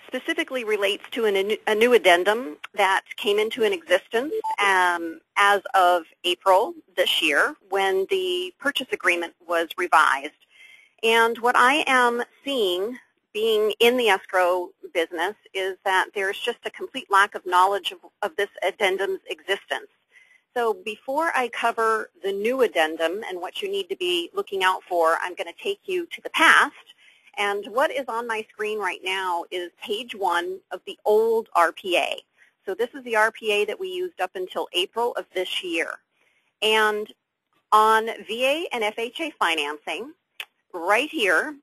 specifically relates to a new addendum that came into an existence as of April this year when the purchase agreement was revised. And what I am seeing, being in the escrow business, is that there's just a complete lack of knowledge of this addendum's existence. So before I cover the new addendum and what you need to be looking out for, I'm going to take you to the past. And what is on my screen right now is page 1 of the old RPA. So this is the RPA that we used up until April of this year. And on VA and FHA financing, right here,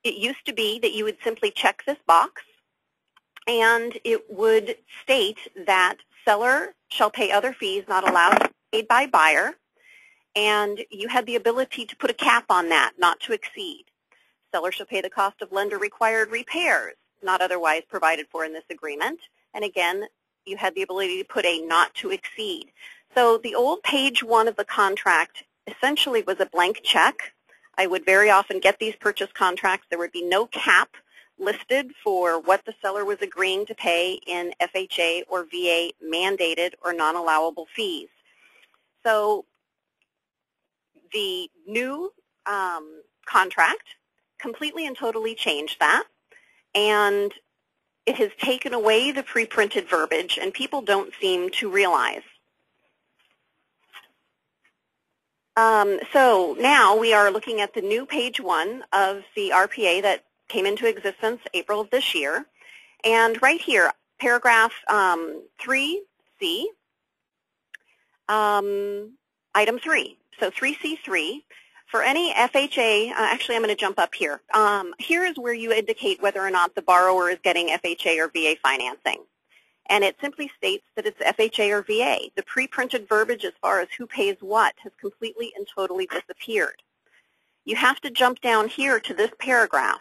it used to be that you would simply check this box, and it would state that seller shall pay other fees not allowed to be paid by buyer, and you had the ability to put a cap on that, not to exceed. Seller shall pay the cost of lender-required repairs, not otherwise provided for in this agreement. And again, you had the ability to put a not to exceed. So the old page 1 of the contract essentially was a blank check. I would very often get these purchase contracts. There would be no cap listed for what the seller was agreeing to pay in FHA or VA mandated or non-allowable fees. So the new contract completely and totally changed that, and it has taken away the pre-printed verbiage, and people don't seem to realize. So now we are looking at the new page 1 of the RPA that came into existence April of this year, and right here, paragraph 3C, item 3. So 3C3. For any FHA, actually I'm going to jump up here. Here is where you indicate whether or not the borrower is getting FHA or VA financing. And it simply states that it's FHA or VA. The pre-printed verbiage as far as who pays what has completely and totally disappeared. You have to jump down here to this paragraph,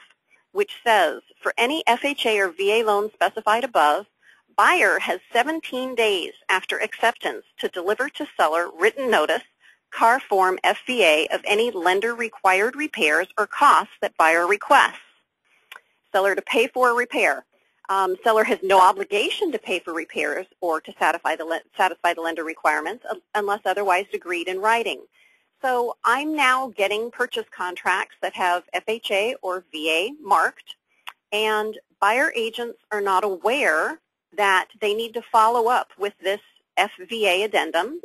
which says, for any FHA or VA loan specified above, buyer has 17 days after acceptance to deliver to seller written notice, CAR Form FVA, of any lender-required repairs or costs that buyer requests. Seller to pay for a repair. Seller has no obligation to pay for repairs or to satisfy the lender requirements unless otherwise agreed in writing. So I'm now getting purchase contracts that have FHA or VA marked, and buyer agents are not aware that they need to follow up with this FVA addendum.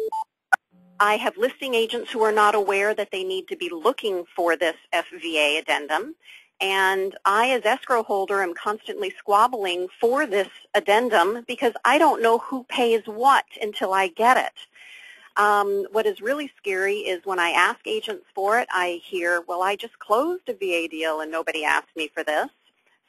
I have listing agents who are not aware that they need to be looking for this FVA addendum, and I, as escrow holder, am constantly squabbling for this addendum because I don't know who pays what until I get it. What is really scary is when I ask agents for it, I hear, well, I just closed a VA deal and nobody asked me for this.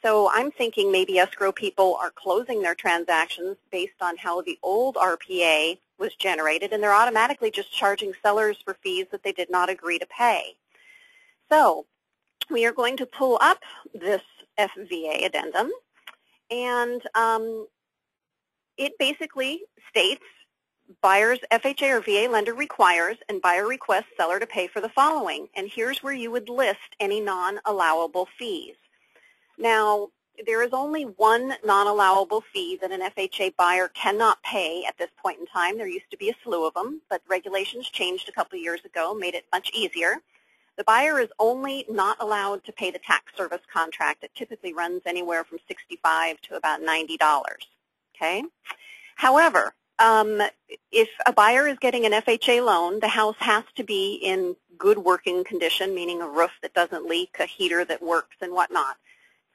So I'm thinking maybe escrow people are closing their transactions based on how the old RPA was generated, and they're automatically just charging sellers for fees that they did not agree to pay. So we are going to pull up this FVA addendum, and it basically states buyer's FHA or VA lender requires and buyer requests seller to pay for the following. And here's where you would list any non-allowable fees. Now, there is only one non-allowable fee that an FHA buyer cannot pay at this point in time. There used to be a slew of them, but regulations changed a couple of years ago, made it much easier. The buyer is only not allowed to pay the tax service contract. It typically runs anywhere from $65 to about $90, okay? However, if a buyer is getting an FHA loan, the house has to be in good working condition, meaning a roof that doesn't leak, a heater that works, and whatnot.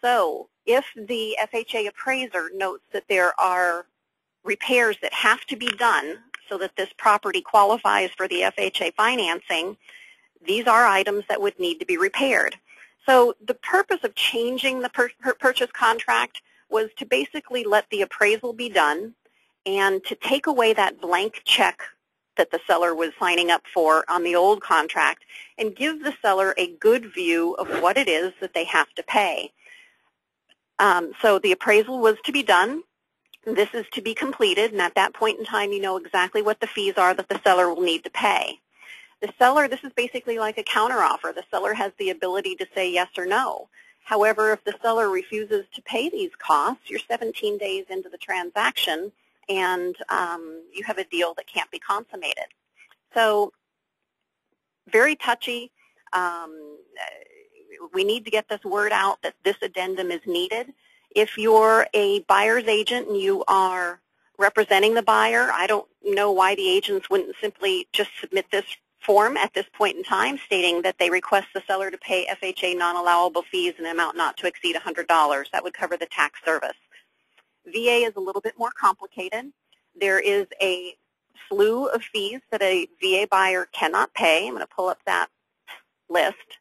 So if the FHA appraiser notes that there are repairs that have to be done so that this property qualifies for the FHA financing, these are items that would need to be repaired. So the purpose of changing the purchase contract was to basically let the appraisal be done and to take away that blank check that the seller was signing up for on the old contract and give the seller a good view of what it is that they have to pay. So the appraisal was to be done. This is to be completed, and at that point in time, you know exactly what the fees are that the seller will need to pay. The seller, this is basically like a counteroffer. The seller has the ability to say yes or no. However, if the seller refuses to pay these costs, you're 17 days into the transaction, and you have a deal that can't be consummated. So very touchy. We need to get this word out that this addendum is needed. If you're a buyer's agent and you are representing the buyer, I don't know why the agents wouldn't simply just submit this form at this point in time stating that they request the seller to pay FHA non-allowable fees in an amount not to exceed $100. That would cover the tax service. VA is a little bit more complicated. There is a slew of fees that a VA buyer cannot pay. I'm going to pull up that list.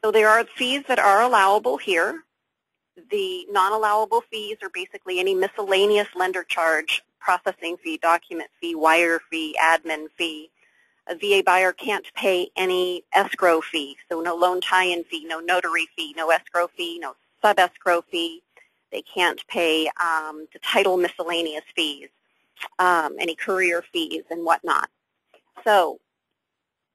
So there are fees that are allowable here. The non-allowable fees are basically any miscellaneous lender charge, processing fee, document fee, wire fee, admin fee. A VA buyer can't pay any escrow fee, so no loan tie-in fee, no notary fee, no escrow fee, no sub-escrow fee. They can't pay the title miscellaneous fees, any courier fees and whatnot. So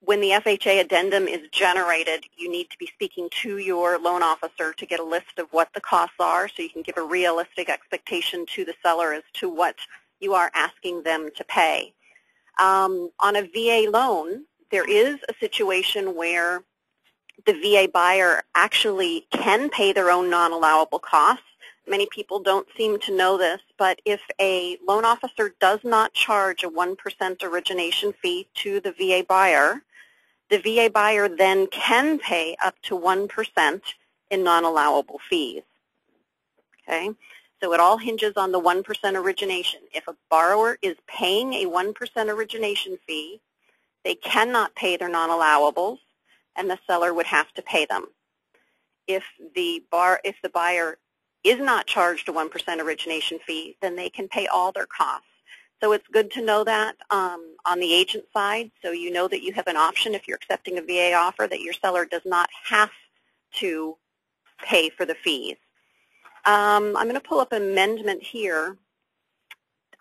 when the FHA addendum is generated, you need to be speaking to your loan officer to get a list of what the costs are so you can give a realistic expectation to the seller as to what you are asking them to pay. On a VA loan, there is a situation where the VA buyer actually can pay their own non-allowable costs. Many people don't seem to know this, but if a loan officer does not charge a 1% origination fee to the VA buyer then can pay up to 1% in non-allowable fees. Okay? So it all hinges on the 1% origination. If a borrower is paying a 1% origination fee, they cannot pay their non-allowables, and the seller would have to pay them. If the buyer is not charged a 1% origination fee, then they can pay all their costs. So it's good to know that on the agent side, so you know that you have an option if you're accepting a VA offer that your seller does not have to pay for the fees. I'm going to pull up an amendment here.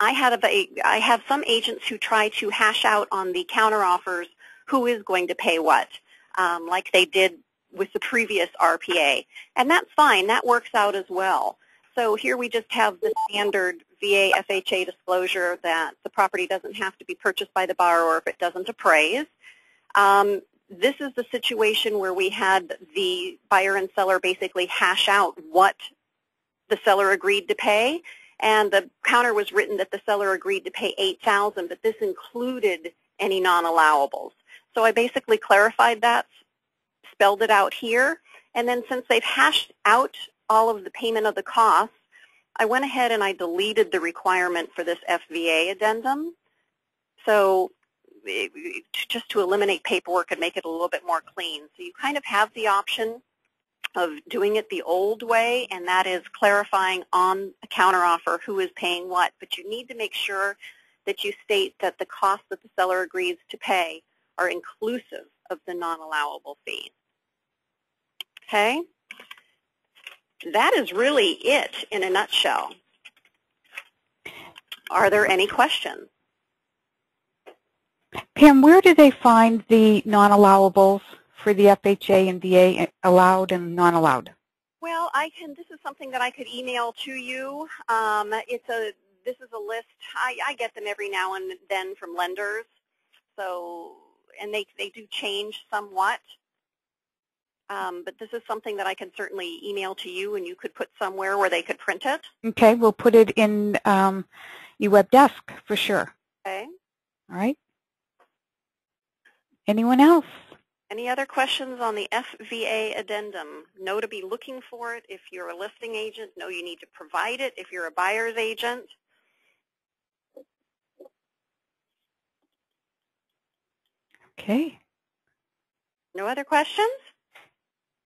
I have some agents who try to hash out on the counteroffers who is going to pay what, like they did with the previous RPA. And that's fine. That works out as well. So here we just have the standard VA FHA disclosure that the property doesn't have to be purchased by the borrower if it doesn't appraise. This is the situation where we had the buyer and seller basically hash out what the seller agreed to pay, and the counter was written that the seller agreed to pay $8,000, but this included any non-allowables. So I basically clarified that, spelled it out here, and then since they've hashed out all of the payment of the costs, I went ahead and I deleted the requirement for this FVA addendum. So just to eliminate paperwork and make it a little bit more clean. So you kind of have the option of doing it the old way, and that is clarifying on a counteroffer who is paying what. But you need to make sure that you state that the costs that the seller agrees to pay are inclusive of the non-allowable fee. Okay? That is really it in a nutshell. Are there any questions? Pam, where do they find the non-allowables for the FHA and VA, allowed and non-allowed? Well, this is something that I could email to you. This is a list. I get them every now and then from lenders. So, and they do change somewhat. But this is something that I can certainly email to you, and you could put somewhere where they could print it. Okay, we'll put it in your web desk for sure. Okay. All right. Anyone else? Any other questions on the FVA addendum? Know to be looking for it if you're a listing agent. Know you need to provide it if you're a buyer's agent. Okay. No other questions?